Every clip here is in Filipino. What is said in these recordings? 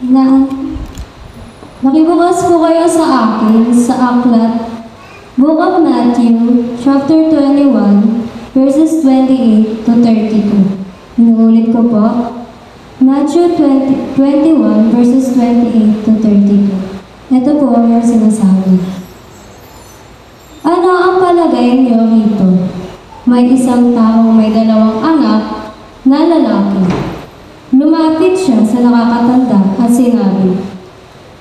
na Makibukas po kayo sa akin sa aklat Book of Matthew, chapter 21, verses 28 to 32. Inuulit ko po. Matthew 21, verses 28 to 32. Ito po ang sinasabi. Ano ang palagay niyo rito? May isang taong may dalawang anak na lalaki. Lumapit siya sa nakakatanda at sinabi,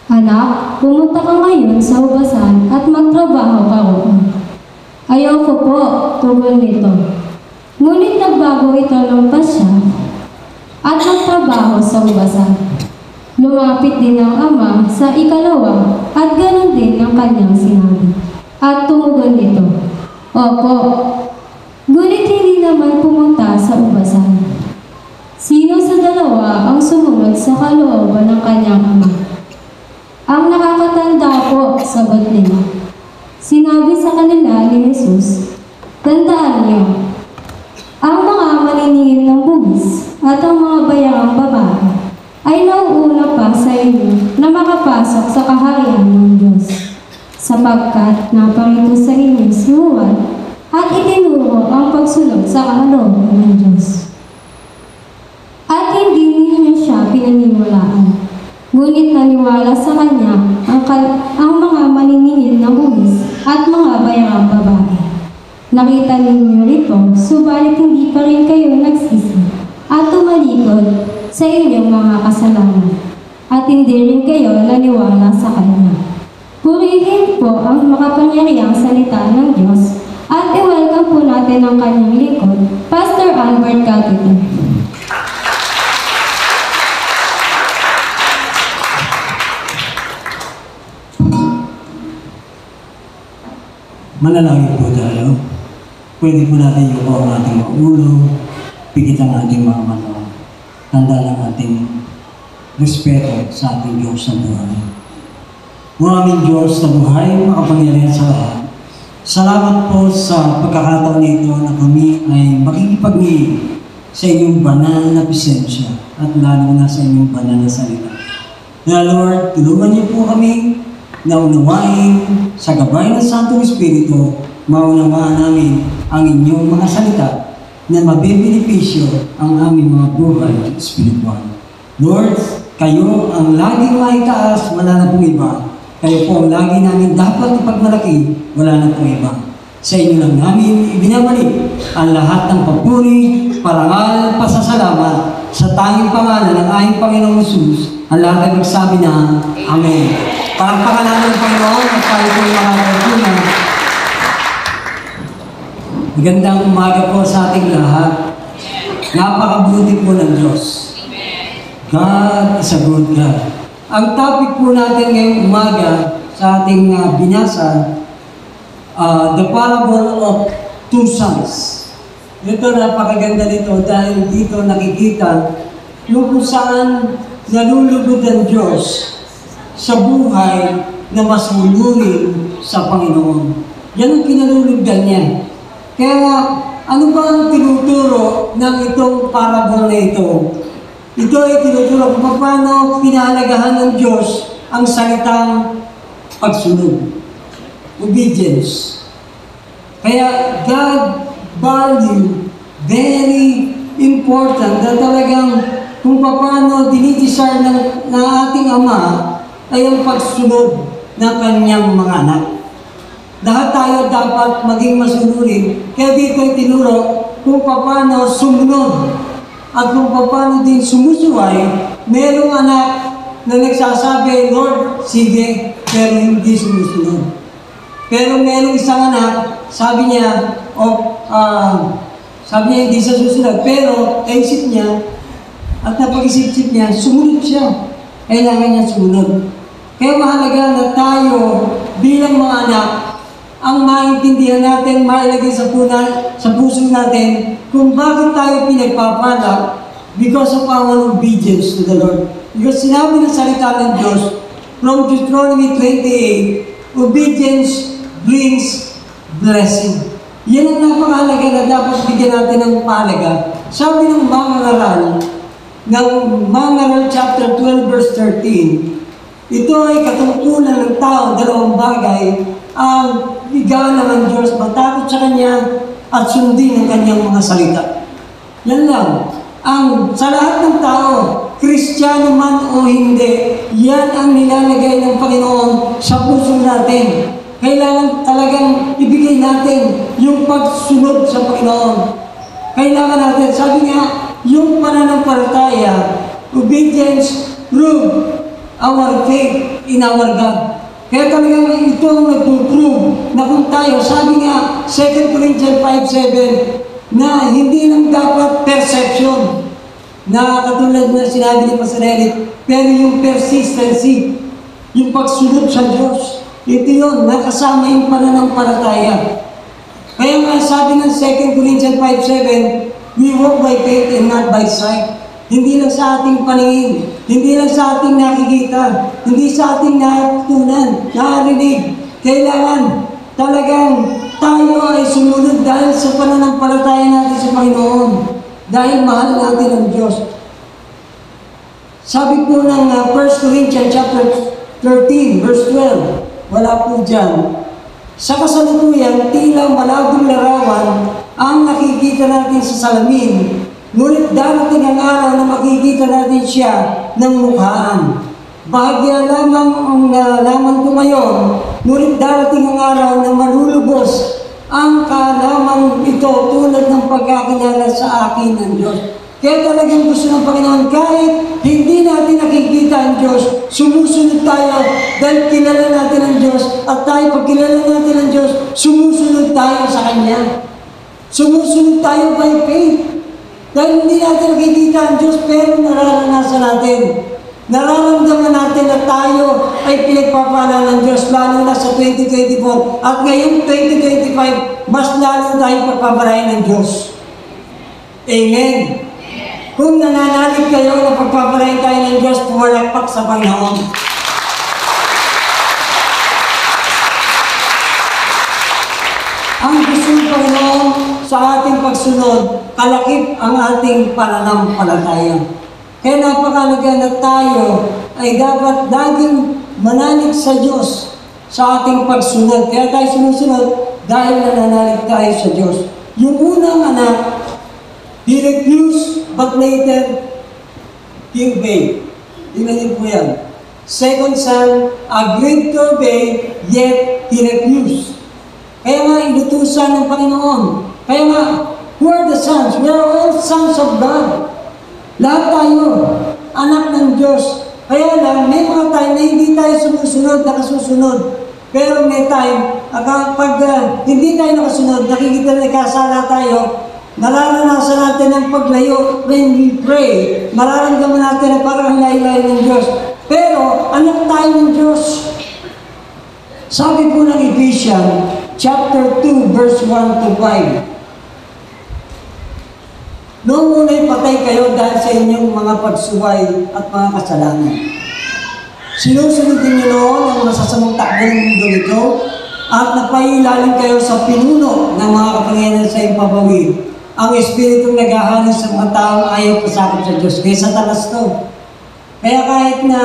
Anak, pumunta ka ngayon sa ubasan at magtrabaho ka roon. Ayoko po, tugon nito. Ngunit nagbago ito ng pasya at nagtrabaho sa ubasan. Lumapit din ang ama sa ikalawa at ganon din ang kanyang sinabi. At tumugon nito, Opo, ngunit hindi naman pumunta sa ubasan. Sino sa dalawa ang sumunod sa kalooban ng kanyang ama? Ang nakakatanda po, sagot nila. Sinabi sa kanila ni Jesus, Tandaan niyo, ang mga maniningil ng buwis at ang mga bayarang babae ay nauuna pa sa inyo na makapasok sa kaharian ng Diyos, sapagkat naparito sa inyo si Juan at itinuro ang pagsunod sa kalooban ng Diyos. At hindi ninyo siya pinaniniwalaan. Ngunit naniwala sa kanya ang mga maniningil na buwis at mga bayarang babae. Nakita ninyo rito, subalit hindi pa rin kayo nagsisi at tumalikod sa inyong mga kasalanan. At hindi rin kayo naniwala sa kanya. Purihin po ang makapangyarihang salita ng Diyos at i-welcome po natin ang kanyang lingkod, Pastor Albert Catito. Manalangin po tayo. Pwede po natin yung ang ating mga ulo, pigit ang ating mga mata, tanda ng ating respeto sa ating Diyos sa buhay. Maraming Diyos sa buhay, makapangyarihan sa lahat. Salamat po sa pagkakataon nito na kami ay makikipag-iig sa inyong banal na presensya at lalo na sa inyong banal na salita. Na Lord, tulungan niyo po kami na unawain sa gabay ng Santong Espiritu, maunawaan namin ang inyong mga salita na mabibenepisyo ang aming mga buhay espiritual. Lord, kayo ang laging maitaas, wala na pong iba. Kayo po ang lagi namin dapat ipagmalaki, wala na pong iba. Sa inyo lang namin ibinabalik ang lahat ng papuri, parangal, pasasalamat sa tanging pangalan ng aming Panginoong Jesus. Ang lahat ay magsabi na, Amen. Palakpakan natin ng Panginoon at tayo po yung mga kaibigan. Magandang umaga po sa ating lahat. Napakabuti po ng Diyos. God is a good God. Ang topic po natin ngayong umaga sa ating binasa, the parable of two sons. Ito, napakaganda nito dahil dito nakikita yung kung saan nalulugod ang Diyos sa buhay na masunurin sa Panginoon. Yan ang kinalulugdan niya. Kaya ano ba ang tinuturo ng itong parable na ito? Ito ay tinuturo kung paano pinahalagahan ng Diyos ang salitang pagsunod. Obedience. Kaya God value, very important na talagang kung paano dinidesire ng ating Ama ay ang pagsunod ng kanyang mga anak. Lahat tayo dapat maging masunurin. Kaya dito ay tinuro kung paano sumunod at kung paano din sumusuway. Merong anak na nagsasabi, Lord, sige, pero hindi sumusunod. Pero merong isang anak, sabi niya, hindi siya susunod. Pero naisip niya, at napag-isip-isip niya, sumunod siya. Kailangan niya sumunod. Kaya mahalaga na tayo bilang mga anak, ang maintindihan natin, mailagay sa puso natin kung bakit tayo pinagpapala because of our obedience to the Lord. Because sinabi ng salita ng Diyos, from Deuteronomy 28, obedience brings blessing. Yan ang napakahalaga na dapat bigyan natin ng pahalaga. Sabi ng mga ngaral, ng Mangaral chapter 12 verse 13, ito ay katungkulan ng tao, dalawang bagay, ang igalang ng Diyos, matakot sa Kanya, at sundin ang Kanyang mga salita. Yan lang. Sa lahat ng tao, Kristiyano man o hindi, yan ang nilalagay ng Panginoon sa puso natin. Kailangan talagang ibigay natin yung pagsunod sa Panginoon. Kailangan natin, sabi nga, yung pananampalataya, obedience, prove our faith in our God. Kaya talagang ito ang nagpo-prove na kung tayo, sabi nga, 2 Corinthians 5:7, na hindi lang dapat perception, na katulad na sinabi ni Pastor Eric, pero yung persistency, yung pagsunod sa Diyos, ito yun, nakasama yung pananampalataya. Kaya nga sabi ng 2 Corinthians 5:7, we walk by faith and not by sight. Hindi lang sa ating paningin, hindi lang sa ating nakikita, hindi sa ating natutunan, narinig. Kailangan talagang tayo ay sumunod dahil sa pananampalataya natin sa Panginoon. Dahil mahal natin ang Diyos. Sabi po ng 1 Corinthians chapter 13, verse 12, wala po dyan. Sa kasalukuyan, tila malabong larawan ang nakikita natin sa salamin, ngunit darating ang araw na makikita natin siya ng mukhaan. Bahagya lamang ang nalaman ko ngayon, ngunit darating ang araw na malulubos ang kaalaman ito tulad ng pagkakilala sa akin ng Diyos. Kaya talagang gusto ng Panginoon, kahit hindi natin nakikita ang Diyos, sumusunod tayo dahil kilala natin ang Diyos. At tayo, pag kilala natin ang Diyos, sumusunod tayo sa Kanya. Sumusunod tayo by faith. Dahil hindi natin nakikita ang Diyos, pero nararanasan natin. Nararamdaman natin na tayo ay pinagpapala ng Diyos, lalo na sa 2024. At ngayon, 2025, mas lalo tayo pagpapalain ng Diyos. Amen. Kung nananalig kayo na pagpapalain tayo ng Diyos, pumalakpak sa Panginoon. Ang gusto ng Panginoon sa ating pagsunod, kalakip ang ating pananampalataya. Kaya napakalaga na tayo ay dapat laging manalig sa Diyos sa ating pagsunod. Kaya tayo sumusunod dahil nananalig tayo sa Diyos. Yung unang anak, he refused but later he obeyed. Tingnan niyo po yan. Second son, agreed to obey, yet he refused. Kaya nga inutusan ng Panginoon. Kaya nga, who are the sons? We are all sons of God. Lahat tayo, anak ng Diyos. Kaya lang, may mga time na hindi tayo sumusunod, nakasusunod. Pero may time, pag hindi tayo nakasunod, nakikita na kasala tayo, nararanasan natin ang paglayo when we pray. Mararamdaman natin na parang layo-layo ng Diyos. Pero, anak tayo ng Diyos. Sabi po ng Ephesians, chapter 2, verse 1 to 5. Noong una'y patay kayo dahil sa inyong mga pagsuway at mga kasalanan. Sinusunod niyo noon ang masasamang takbo ng mundo nito at napailalim kayo sa pinuno ng mga kapangyarihan sa impapawid. Ang Espiritong naghahalos sa mga taong ayaw pasakop sa Diyos. Kaya Satanas to. Kaya kahit na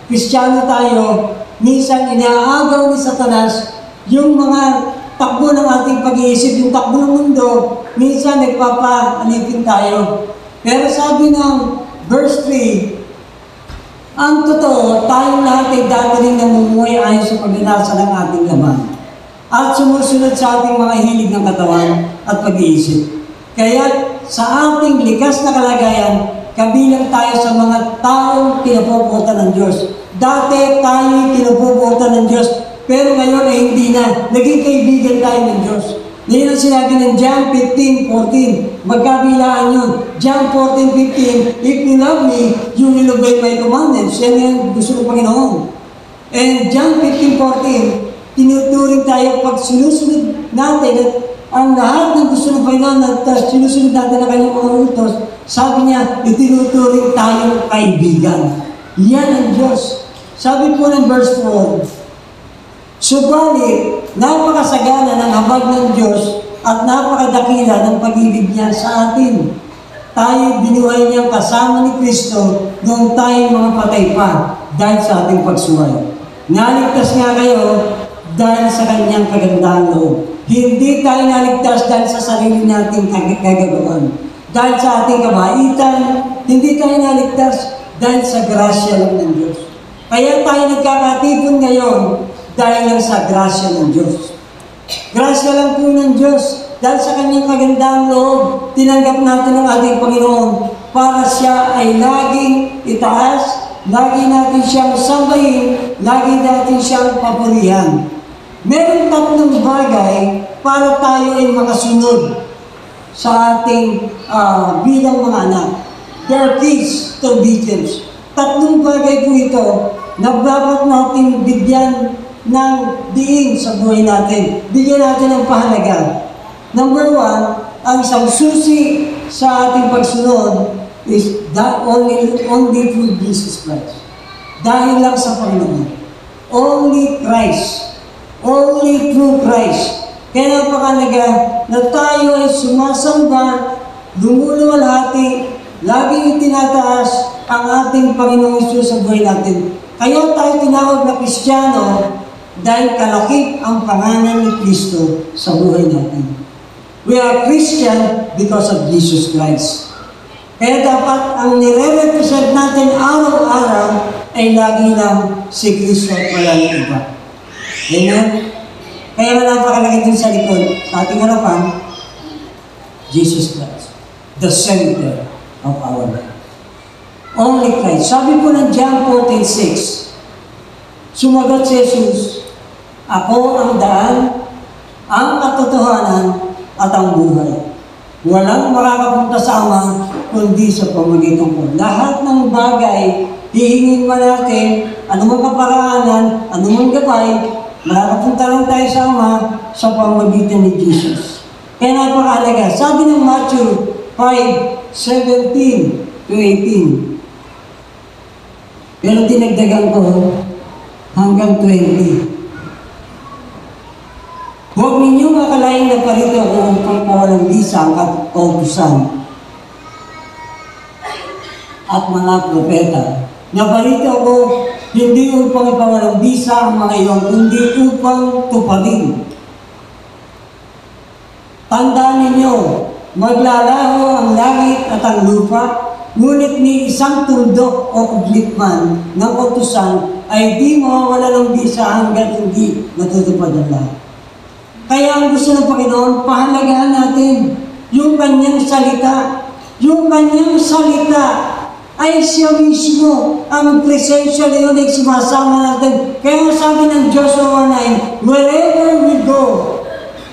Kristiyano tayo, minsan inaagaw ni Satanas yung mga takbo ng ating pag-iisip, yung takbo ng mundo, minsan nagpapa-alipin tayo. Pero sabi ng verse 3, ang totoo, tayong lahat ay dati rin namumuhay ayon sa paglinasa ng ating laman at sumusunod sa ating mga hilig ng katawan at pag-iisip. Kaya sa ating likas na kalagayan, kabilang tayo sa mga taong pinapuputan ng Diyos. Dati tayo pinapuputan ng Diyos, pero ngayon ay hindi na. Naging kaibigan tayo ng Diyos. Ngayon ang sinabi ng John 15:14. Magkabilaan yun. John 14:15. If you love me, you will obey my commandments. Yan yung gusto ng Panginoon. And John 15:14, tinuturing tayo pag sinusunod natin at ang lahat ng gusto ng Panginoon at sinusunod natin ang kanyang mga utos, sabi niya, itinuturing tayong kaibigan. Yan ang Diyos. Sabi po ng verse 4, subalit, napakasagana ng habag ng Diyos at napakadakila ng pag-ibig niya sa atin. tayo binuhay niya kasama ni Kristo noong tayo mga patay pa dahil sa ating pagsuway. Naligtas nga kayo dahil sa kanyang kagandahang loob. Hindi tayo naligtas dahil sa sarili nating kagagawan. Dahil sa ating kabaitan, hindi tayo naligtas dahil sa grasya lang ng Diyos. Kaya tayo nagkakatipon ngayon dahil lang sa grasya ng Diyos. Grasya lang po ng Diyos. Dahil sa kanyang kagandahang loob, tinanggap natin ang ating Panginoon para siya ay laging itaas, lagi natin siyang sambahin, lagi natin siyang papurihan. Meron tatlong bagay para tayo ay makasunod sa ating bilang mga anak. There are keys to obedience. Tatlong bagay po ito na dapat natin bigyan ng diin sa buhay natin. Bigyan natin ng pahalaga. Number one, ang isang susi sa ating pagsunod is that only through Jesus Christ. Dahil lang sa Panginoon. Only Christ. Only through Christ. Kaya napakalaga na tayo ay sumasamba, lumuluwalhati, laging itinataas ang ating Panginoong Hesus sa buhay natin. Kaya tayo tinawag na Kristiyano dahil kalakip ang pangalan ni Kristo sa buhay natin. We are Christian because of Jesus Christ. Kaya dapat ang nire-represent natin araw-araw ay lagi lang si Kristo at wala ng iba. Amen? Kaya napakalaki din sa likod, sa ating harapan, Jesus Christ, the center of our life. Only Christ. Sabi po ng John 14:6, sumagot si Jesus, ako ang daan, ang katotohanan, at ang buhay. Walang makakapunta sa Ama kundi sa pamamagitan ko. Lahat ng bagay, hihingin man natin, anumang kaparaanan, anumang gabay, makakapunta lang tayo sa Ama sa pamamagitan ni Jesus. Kaya napakahalaga. Sabi ng Matthew 5:17-18, pero dinagdagan ko hanggang 20. Huwag ninyong akalaing naparito ako upang pawalang bisa ang kautusan at mga propeta. Naparito ako hindi upang ipawalang bisa ang mga iyon, kundi upang tuparin. Tandaan ninyo, maglalaho ang langit at ang lupa, ngunit ni isang tuldok o kudlit man ng kautusan ay di mawawala ng bisa hanggang hindi natutupad ang lahat. Kaya ang gusto ng Panginoon, pahalagahan natin yung kanyang salita. Yung kanyang salita ay siya mismo ang presensya niyon ay sumasama natin. Kaya sabi ng Joshua 9, wherever we go,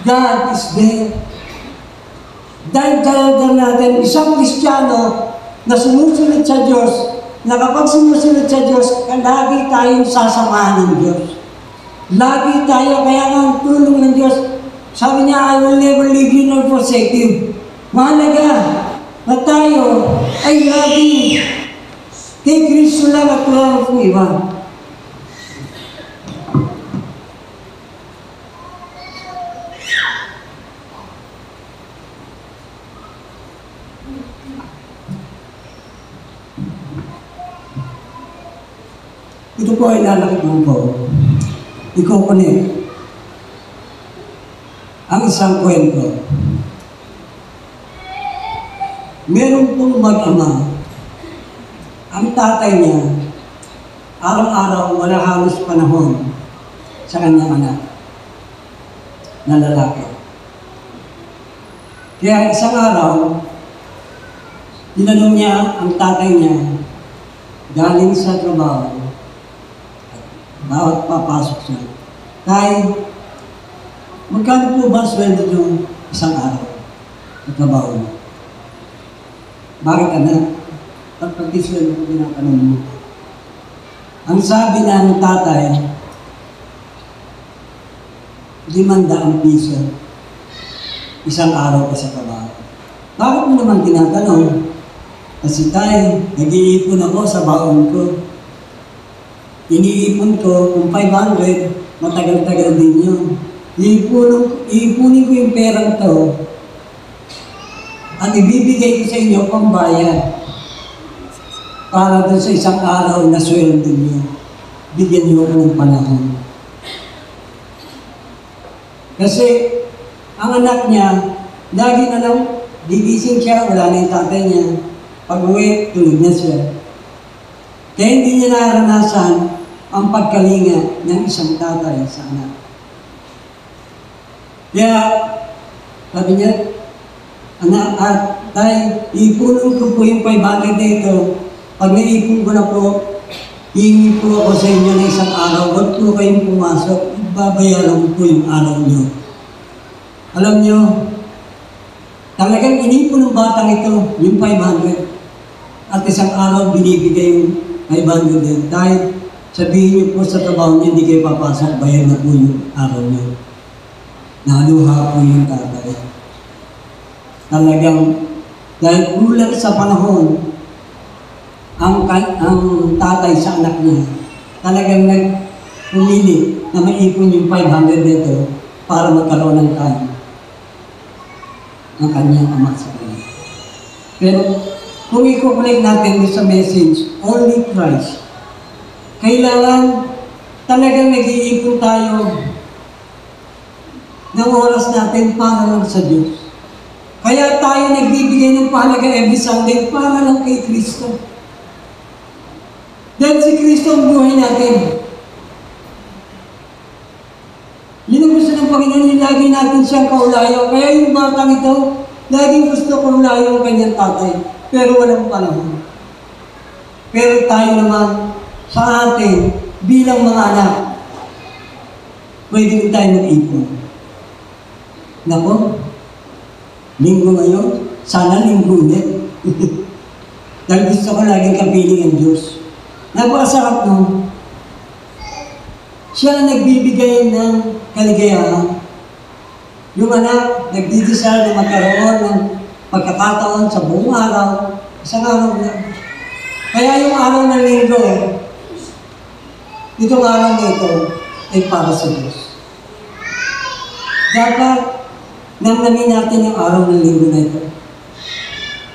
God is there. Dahil talaga natin, isang Kristiyano na sumusunod sa Diyos, na kapag sumusunod sa Diyos, lagi tayong sasamahan ng Diyos. Lagi tayo, kaya ang tulong ng Diyos, sabi niya, I will never leave you nor forsake you. Mahalaga na tayo ay lagi kay Kristo lang at wala ng iba. Ito po ay lalaki po. Iko-connect ang isang kwento. Meron pong mag-ama. Ang tatay niya, araw-araw wala halos panahon sa kanyang anak na lalaki. Kaya isang araw, tinanong niya ang tatay niya galing sa trabaho. Bawat papasok siya. Tay, magkano po ba sweldo yung isang araw sa trabaho mo? Bakit anak? Pagpag-sweldo ko tinatanong mo. Ang sabi ng tatay, 500 piso isang araw ka sa trabaho. Bakit mo naman tinatanong? Kasi tay, nag-iipon ako sa baon ko. Iniipon ko, kung 500, matagal-tagal din yun. Iipunin ko yung perang to at ibibigay ko sa inyo pambayad para doon sa isang araw na sweldo niyo. Bigyan niyo ko ng panahon. Kasi ang anak niya, lagi na lang, gigising siya, wala na yung tatay niya. Pag-uwi, tulog na siya. Kaya hindi niya naranasan ang pagkalinga ng isang tatay sa anak. Kaya, sabi niya, anak at tay, ipunin ko po yung 500 na ito. Pag naipon ko na po, hihingi po ako sa inyo na isang araw. Huwag po kayong pumasok. Babayaran ko po yung araw niyo. Alam niyo, talagang inipon ng batang ito, yung 500. At isang araw binibigay yung 500 din. Dahil sabihin niyo po sa trabaho niya, hindi kayo papasok, bayar na po yung araw niyo. Naluha po yung tatay. Talagang, dahil kulang sa panahon, ang tatay sa anak niya, talagang nagpumili na maipon yung 500 dito para magkaroon ng time ng kanyang ama sa kanya. Pero kung i-connect natin sa message, only Christ, kailangan talagang nag-iipon tayo ng oras natin para lang sa Diyos. Kaya tayo nagbibigay ng pahalaga every Sunday para lang kay Kristo. Dahil si Kristo ang buhay natin. Yun ang gusto ng Panginoon, yung lagi natin siyang kaulayo. Kaya yung batang ito, laging gusto kaulayo ang kanyang tatay. Pero walang panahon. Pero tayo naman, sa atin, bilang mga anak, pwede rin tayo mag-ipon. Nako, linggo ngayon, sana linggo ulit. Dahil gusto ko laging kapiling ang Diyos. Napakasarap nun. Siya ang nagbibigay ng kaligayahan. Yung anak, nagdidesire na magkaroon ng pagkakataon sa buong araw, isang araw lang. Kaya yung araw ng linggo, itong araw na ito ay para sa Diyos. Dapat namnamin natin yung araw ng linggo na ito.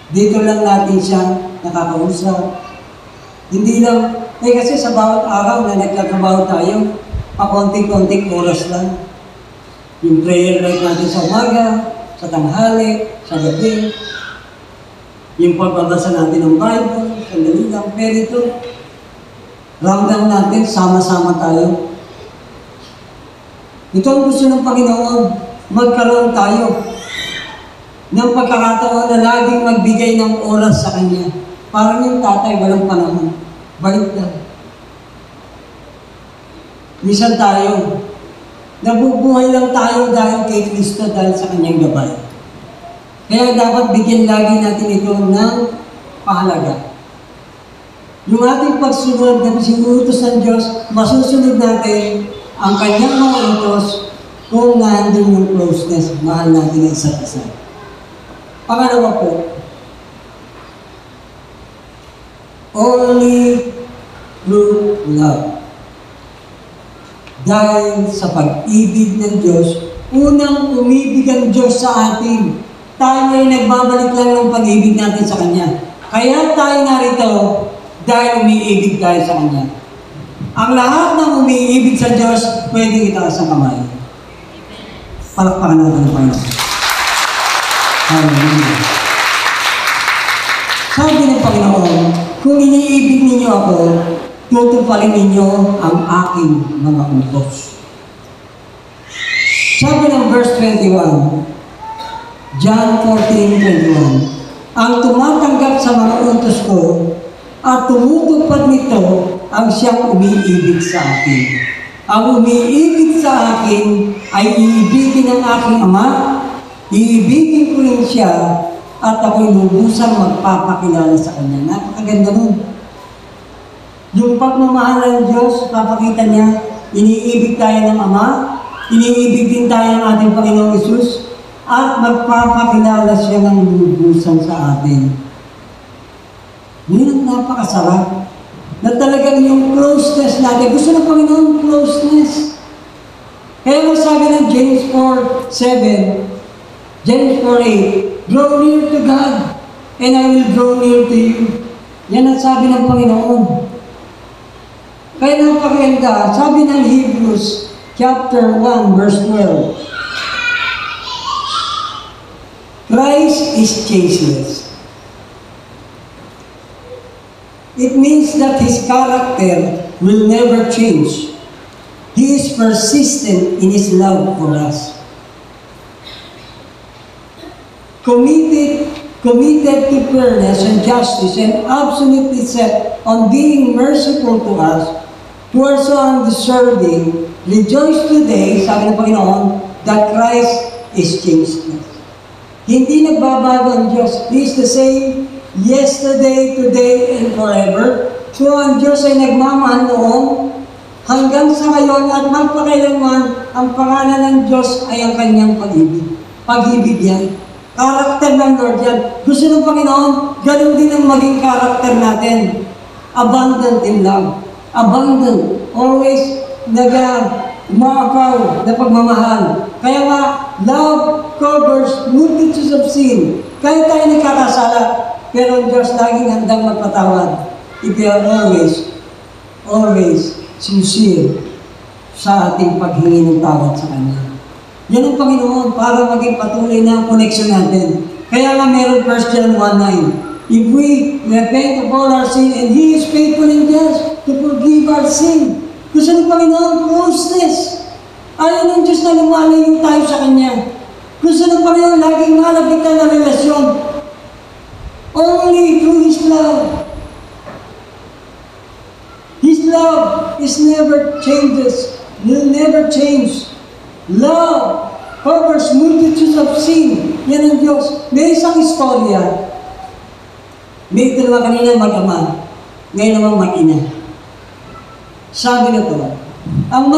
Dito lang natin siya nakakausap. Hindi lang, kasi sa bawat araw na nagtatrabaho tayo, pakonting-konting oras lang. Yung prayer life natin sa umaga, sa tanghali, sa gabi, yung pagbabasa natin ng Bible, sandali lang. Pero ito, ramdam natin, sama-sama tayo. Ito ang gusto ng Panginoon, magkaroon tayo ng pagkakataon na laging magbigay ng oras sa Kanya. Parang yung tatay, walang panahon. Balik lang. Minsan tayo, nabubuhay lang tayo dahil kay Kristo, dahil sa Kanyang gabay. Kaya dapat bigyan lagi natin ito ng pahalaga. Yung ating pagsunod na sinuutos ng Diyos, masusunod natin ang Kanyang mga utos kung nandun yung closeness, mahal natin ang isa't isa. Pangalawa po, only through love. Dahil sa pag-ibig ng Diyos, unang umibig ang Diyos sa atin. Tayo ay nagbabalik lang ng pag-ibig natin sa Kanya. Kaya tayo narito dahil umiibig tayo sa Kanya. Ang lahat ng umiibig sa Diyos, pwede itaas ang kamay. Palakpakan natin ang Panginoon. Hallelujah. Sabi ng Panginoon, kung iniibig ninyo ako, tutuparin ninyo ang aking mga utos. Sabi ng verse 21, John 14:21, ang tumatanggap sa mga utos ko at tumutupad nito ang siyang umiibig sa akin. Ang umiibig sa akin ay iibigin ng aking Ama, iibigin ko rin siya at ako'y lubusang magpapakilala sa Kanya. Napakaganda nun. Yung pagmamahal ng Diyos, papakita niya, iniibig tayo ng Ama, iniibig din tayo ng ating Panginoong Hesus, at magpapakilala siya ng lubusan sa atin. Yun ang napakasarap. Na talagang yung closeness natin, gusto ng Panginoon closeness. Kaya sabi ng James 4:7, James 4:8, Draw near to God, and I will draw near to you. Yan ang sabi ng Panginoon. Kaya napakaganda, sabi ng Hebrews chapter 1, verse 12, Christ is changeless. It means that His character will never change. He is persistent in His love for us. Committed to fairness and justice, and absolutely set on being merciful to us, who are so undeserving. Rejoice today, sabi ng Panginoon, that Christ is changeless. Hindi nagbabago ang Diyos. He is the same yesterday, today, and forever. So ang Diyos ay nagmamahal noon hanggang sa ngayon at magpakailanman. Ang pangalan ng Diyos ay ang kanyang pag-ibig. Pag-ibig yan. Karakter ng Lord yan. Gusto ng Panginoon, ganun din ang maging karakter natin. Abundant in love. Abundant. Always umaapaw na pagmamahal. Kaya nga, love covers multitudes of sin. Kaya tayo nagkakasala, pero ang Diyos laging handang magpatawad. If we are always sincere sa ating paghingi ng tawad sa Kanya. Yan ang Panginoon para maging patuloy na ang connection natin. Kaya nga meron 1 John 1:9. If we repent of all our sin, and He is faithful and just to forgive our sin. Gusto ng Panginoon, closeness. Ayaw ng Diyos na lumalayo tayo sa Kanya. Gusto ng Panginoon, laging malapit na relasyon. Only through His love. His love is never changes. Will never change. Love covers multitudes of sin. Yan ang Diyos. May isang istorya. May dalawa kanina mag-ama. Ngayon naman mag-ina. Sabi na to, ang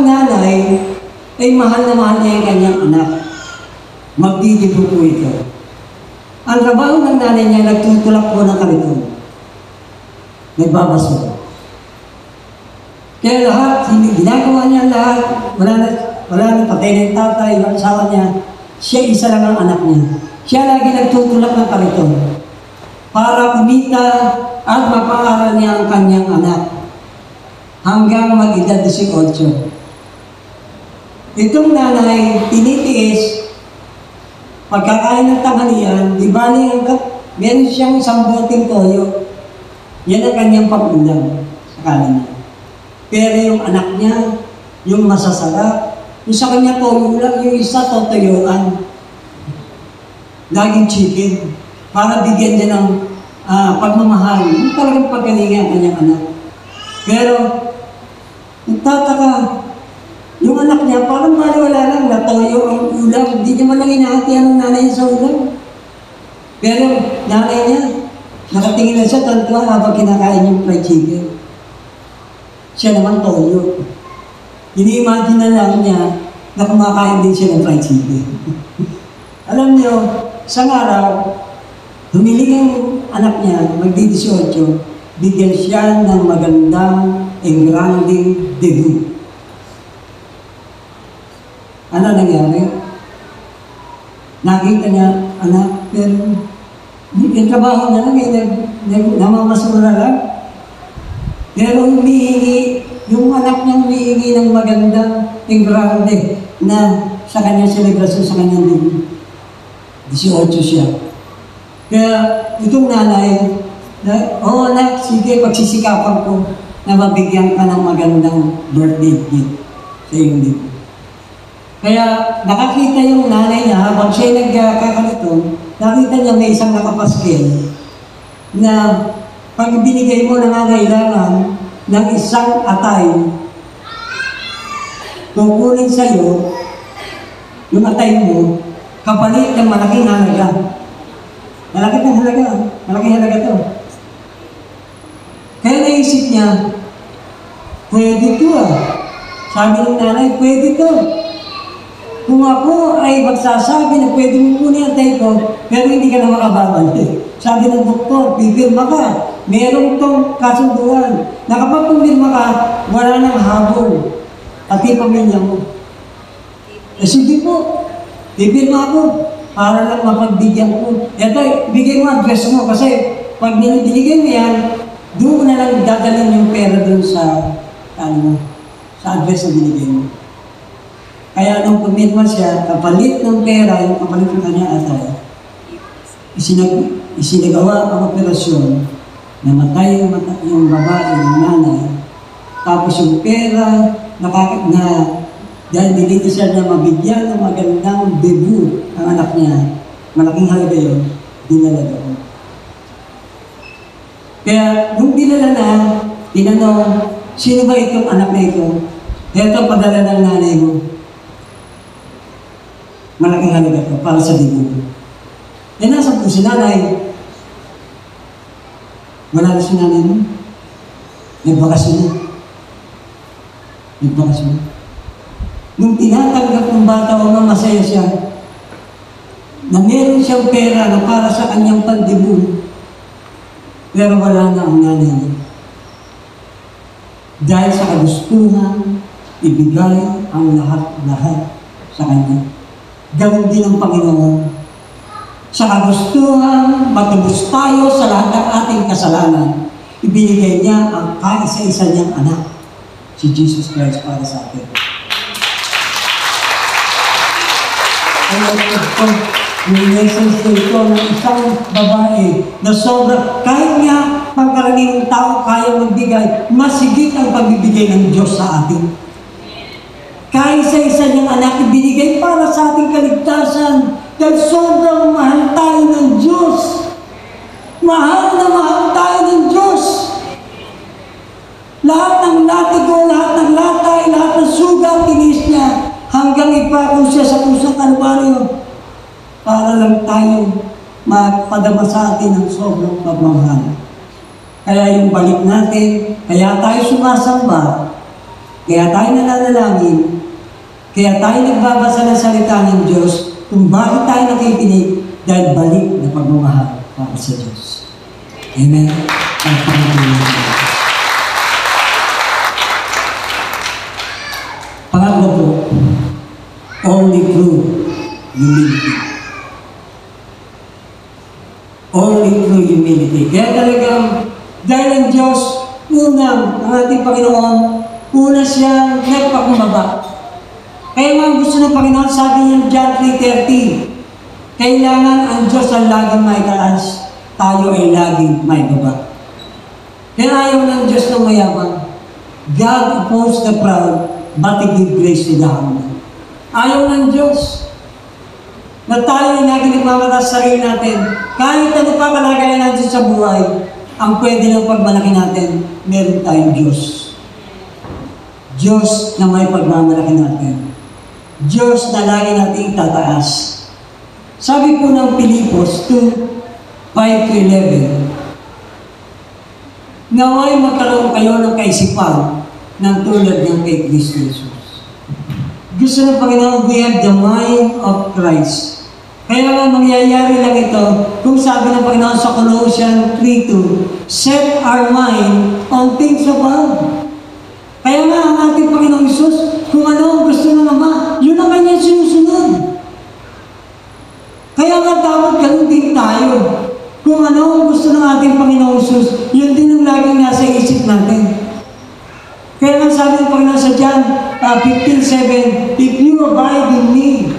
nanay ay mahal na mahal niya yung kanyang anak. Magdidibo po ito. Ang trabaho ng nanay niya, nagtutulak po ng kariton. Nagbabasura. Kaya lahat, ginagawa niya lahat, wala na patay na yung tatay, yung asawa niya, siya isa lang ang anak niya. Siya lagi nagtutulak ng kariton para kumita at mapaaral niya ang kanyang anak hanggang mag-edad 18. Itong nanay, tinitiis, pagkakain ng tanghalian, di bali meron siyang isang boteng toyo. Yan ang kanyang pag-ulam sa kanin niya. Pero yung anak niya, yung masasarap, yung sa kanya toyo lang, yung isa totuyuan. Laging chicken. Para bigyan niya ng pagmamahal. Yung talagang pagkalinga ang kanyang anak. Pero, nagtataka, yung anak niya, parang wala lang, natoyo ang ulam. Hindi niya man lang inahatihan ng nanay niya sa ulam. Pero, nanay niya, nakatingin na siya, tantuwa habang kinakain yung fried chicken. Siya naman toyo. Ini-imagine na lang niya na kumakain din siya ng fried chicken. Alam niyo, isang araw, humiling ang anak niya, magdi-18, bigyan siya ng magandang engranding debut. Ano nangyari? Nakita niya, anak, pero yung trabaho niya lang, namamasura lang. Pero humihingi, yung anak niya humihingi ng magandang engrande na sa kanyang selebrasyon, sa kanyang debut. 18 siya. Kaya itong nanay, anak, sige, pagsisikapan ko na mabigyan ka ng magandang birthday gift sa iyong debut. Kaya nakakita yung nanay niya, habang siya nagkakaliton, nakita niya may isang nakapaskel na pag binigay mo nangangailangan ng isang atay, kukunin sa'yo yung atay mo, kapalit ng malaking halaga. Malaking halaga to. Kaya naisip niya, pwede to Sabi ng nanay, pwede to. Kung ako ay magsasabi na pwede mo kunin ang atay ko, pero hindi ka na makababalik. Sabi ng doktor, pipirma ka. Merong tong kasunduan na kapag pumirma ka, wala nang habol. Pati pamilya mo. Sige po, pipirma ako. para lang mapagbigyan ko. Ito, bigay mo address mo kasi pag binigyan mo yan, doon mo na lang dadalhin yung pera doon sa, sa address na binigay mo. Kaya nung pumirma siya, kapalit ng pera, yung kapalit ng kanya atay, isinagawa ang operasyon, namatay yung babae, yung nanay, tapos yung pera, dahil nilito siya na mabigyan ng magandang debut ang anak niya, malaking halaga yun, dinala doon. Kaya, nung dinala na, tinanong, sino ba itong anak na ito? Ito, padala ng nanay mo. Malaking halaga ito para sa debut. Eh, nasa po si nanay. Wala na si nanay mo. Nagbakasyon na. Nagbakasyon na. Nung tinatanggap ng bata o masaya siya, na meron siyang pera na para sa kanyang pandibul, pero wala na ang nanay niya. Dahil sa kagustuhan, ibigay ang lahat-lahat sa kanya. Gawin din ng Panginoon. Sa kagustuhan, matubos tayo sa lahat ng ating kasalanan, ibinigay niya ang kaisa-isa niyang anak, si Jesus Christ para sa atin. May message ito ng isang babae na sobra, kahit nga pagkaraniwang tao kaya magbigay, masigit ang pagbibigay ng Diyos sa atin. Kahit sa isa niyang anak ibinigay para sa ating kaligtasan, dahil sobrang mahal tayo ng Diyos. Mahal na mahal tayo ng Diyos. Lahat ng latigo, lahat ng latay, lahat ng sugat, tinis niya, hanggang ipako siya sa pusong Kalbaryo para lang tayo mapadama sa atin ng sobrang pagmamahal. Kaya yung balik natin, kaya tayo sumasamba, kaya tayo nananalangin, kaya tayo nagbabasa ng salita ng Diyos, kung bakit tayo nakikinig, dahil balik na pagmamahal para sa Diyos. Amen? Pangatlo po, only through humility. Only through humility. Kaya talagang, dahil ang Diyos, unang, ang ating Panginoon, una siyang nagpakumbaba. Kaya nga gusto ng Panginoon, sabi niya John 3:30, kailangan ang Diyos ang laging may taas, tayo ay laging may baba. Kaya ayaw ng Diyos ng mayaman. God opposes the proud, but He gives grace to the humble. Ayaw ng Diyos na tayo ay lagi nagmamataas sa sarili natin. Kahit ano pa kalagayan natin sa buhay, ang pwede lang pagmalaki natin, meron tayong Diyos. Diyos na may pagmamalaki natin. Diyos na lagi natin tataas. Sabi po ng Pilipos 2:5-11, naway magkaroon kayo ng kaisipan ng tulad ng kay Kristo Jesus. Gusto ng Panginoon, we have the mind of Christ. Kaya nga mangyayari lang ito, kung sabi ng Panginoon sa Colossians 3:2, set our mind on things above. Kaya nga ang ating Panginoong Isus, kung ano ang gusto ng Ama, yun ang kanyang sinusunod. Kaya nga dapat ganun din tayo. Kung ano ang gusto ng ating Panginoong Isus, yun din ang laging nasa isip natin. Kaya nga sabi ng Panginoon sa John 15:7, if you abide in me,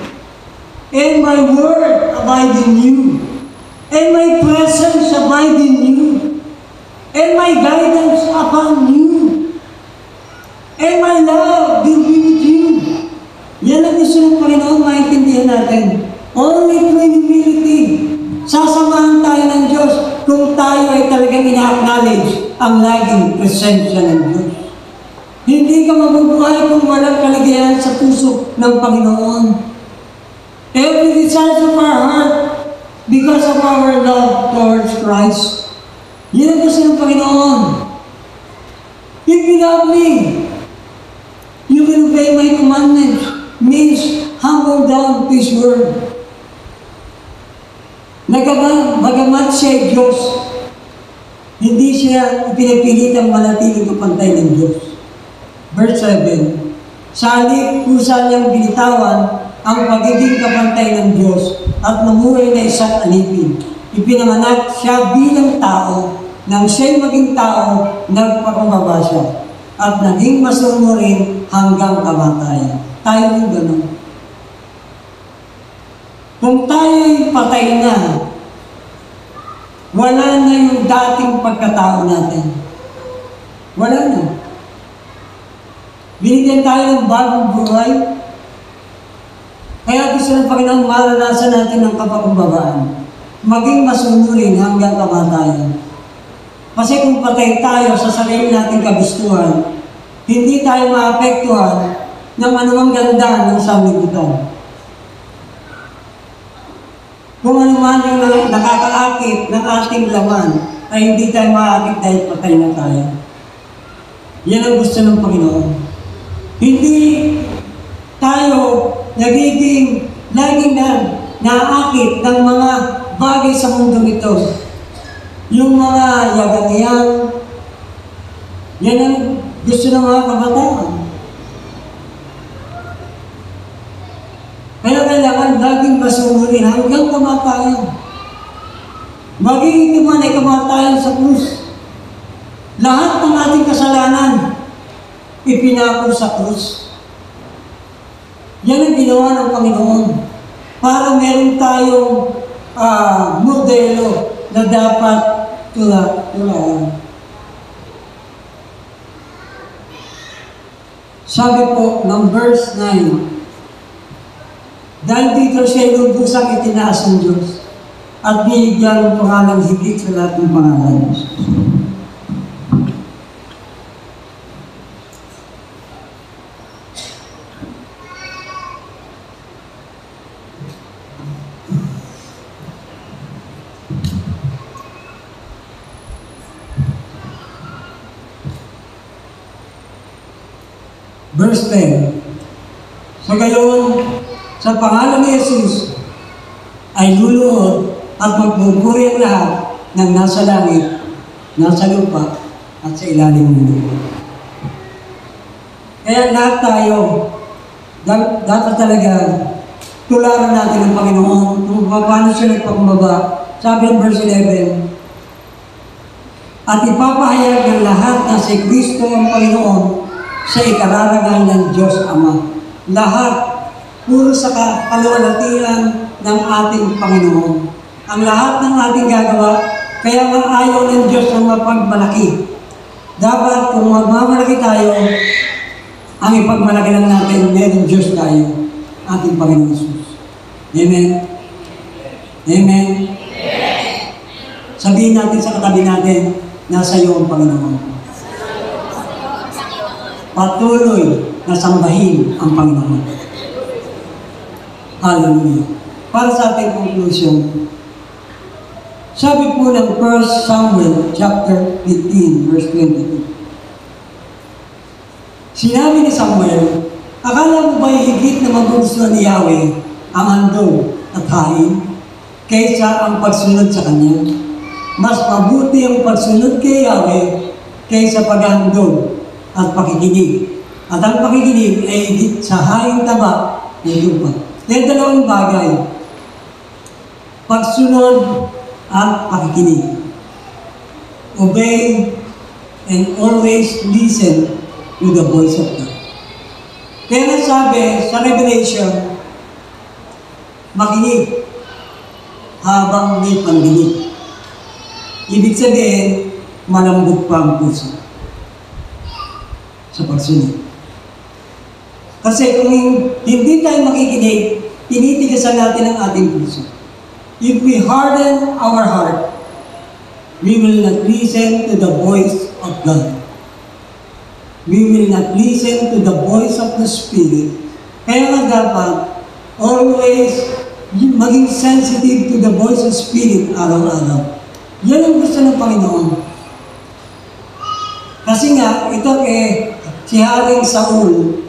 and my word abide in you, and my presence abide in you, and my guidance upon you, and my love will be with you. Yan ang gusto ng Panginoon, maintindihan natin. Only through humility, sasamahan tayo ng Diyos kung tayo ay talagang ina-acknowledge ang laging presensya ng Diyos. Hindi ka mabubuhay kung walang kaligayahan sa puso ng Panginoon. Every desire of our heart, because of our love towards Christ. Yan ang gusto ng Panginoon. If you love me, you will obey my commandments. Means, humble down to His word. Bagamat siya Diyos, hindi siya pinipilitang manatiling kapantay ng Diyos. Verse 7, sa halip kusa niyang binitawan ang pagiging kapantay ng Diyos at namuhay na isang alipin. Ipinanganak siya bilang tao, nang siya'y maging tao, nagpakumbaba siya at naging masunurin hanggang kamatayan. Tayo yung ganun. Kung tayo'y patay na, wala na yung dating pagkatao natin. Wala na. Binigyan tayo ng bagong buhay. Kaya gusto ng Panginoon maranasan natin ang kapakumbabaan. Maging masunurin hanggang kamatayan. Kasi kung patay tayo sa sarili nating kagustuhan, hindi tayo maapektuhan ng anumang ganda ng sanlibutan. Kung ano man yung nakakaakit ng ating laman, ay hindi tayo maakit dahil patay na tayo. Yan ang gusto ng Panginoon. Hindi tayo nagiging laging naakit ng mga bagay sa mundo ito. Yung mga yagang-yang, yan ang gusto ng mga kabataan. Kaya kailangan laging masunurin hanggang kamatayan. Maging ito man ay kamatayan sa krus. Lahat ng ating kasalanan, ipinako sa krus. Yan ang ginawa ng Panginoon para meron tayong modelo na dapat tularan. Sabi po ng verse 9, dahil dito siya lubusang itinaas ng Diyos at binigyan ng pangalang higit sa lahat ng pangalan. Verse 10, sa gayon, sa pangalan ni Jesus ay luluhod at magpupuri ang lahat ng nasa langit, nasa lupa, at sa ilalim ng lupa. Kaya lahat tayo, dapat talaga tularan natin ang Panginoon kung paano siya nagpakumbaba. Sabi ng verse 11, at ipapahayag ng lahat na si Kristo ang Panginoon sa ikararagal ng Diyos Ama. Lahat puro sa kaluwalhatian ng ating Panginoon. Ang lahat ng ating gagawa, kaya nga ayaw ng Diyos na mapagmalaki. Dapat kung magmamalaki tayo, ang ipagmalaki lang natin, meron Diyos tayo, ating Panginoon Jesus. Amen? Amen? Sabihin natin sa katabi natin, nasa iyo ang Panginoon. Patuloy na sambahin ang Panginoon. Hallelujah. Para sa ating conclusion, sabi po ng 1 Samuel chapter 15, verse 22. Sinabi ni Samuel, akala mo ba'y higit na magugustuhan ni Yahweh ang handog at hain kaysa ang pagsunod sa Kanya? Mas mabuti ang pagsunod kay Yahweh kaysa paghandog at pakikinig. At ang pakikinig ay higit sa haing taba ng lupa. Yan dalawang bagay. Pagsunod at pakikinig. Obey and always listen to the voice of God. Kaya sabi sa Revelation, makinig habang may pandinig. Ibig sabihin, malambot pa ang puso sa pagsunod. Kasi kung hindi tayo makikinig, tinitigasan natin ang ating puso. If we harden our heart, we will not listen to the voice of God. We will not listen to the voice of the Spirit. Kaya nga dapat, always maging sensitive to the voice of Spirit araw-araw. Yan ang gusto ng Panginoon. Kasi nga, ito si Haring Saul,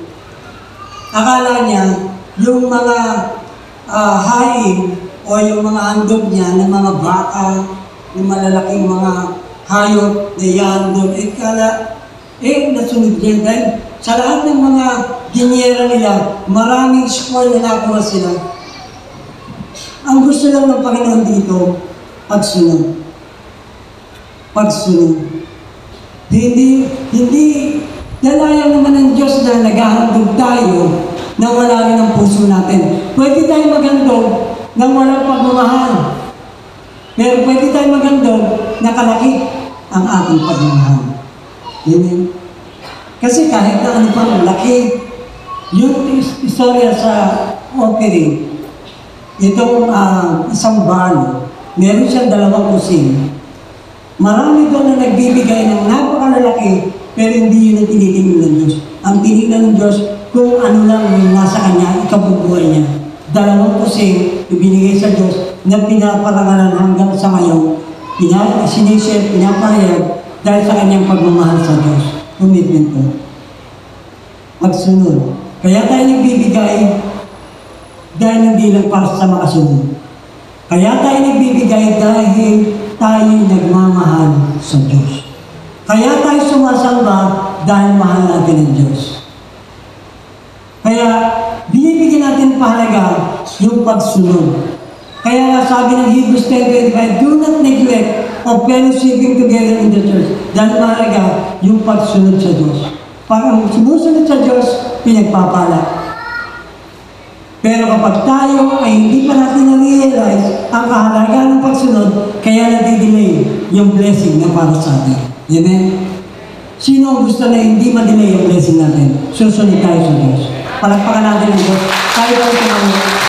akala niya, yung mga haing o yung mga handog niya ng mga baka, yung malalaking mga hayop na yan doon, kala, nasunod niya dahil Sa lahat ng mga ginyera nila, maraming score na nakuha sila. Ang gusto lang ng Panginoon dito, pagsunod. Pagsunod. Hindi, dalayan naman ng Diyos na naghahandog tayo na wala rin ang puso natin. Pwede tayo maghandog na walang pagmamahal. Pero pwede tayo maghandog na kalakip ang ating pagmamahal. Amen. Kasi kahit na ano pang laki, yung istorya sa offering, itong isang barn, meron siyang 2 kusing. Marami doon na nagbibigay ng napakalalaki, pero hindi yun ang tinitingnan ng Diyos. Ang tinignan ng Diyos, kung ano lang yung nasa kanya, ikabubuhay niya. 2 kusing, ibinigay sa Diyos, na pinaparangalan hanggang sa ngayon, sinishare, pinapahayag, dahil sa kanyang pagmamahal sa Diyos. Commitment ko. Magsunod. Kaya tayo nagbibigay dahil hindi lang para sa makasunod. Kaya tayo nagbibigay dahil tayo nagmamahal sa Diyos. Kaya tayo sumasamba dahil mahal natin ang Diyos. Kaya binibigyan natin pahalaga yung pagsunod. Kaya nga sabi ng Hebrews 10:25, do not neglect of fellowshipping together in the church. Dahil mahalaga yung pagsunod sa Diyos. Pag ang sumusunod sa Diyos, pinagpapala. Pero kapag tayo ay hindi pa natin na-realize ang kahalagaan ng pagsunod, kaya nadidelay yung blessing na para sa atin. Amen? Sino ang gusto na hindi ma-delay yung blessing natin? Susunod tayo sa Diyos. Palagpakan natin ang Diyos. Tayo tayo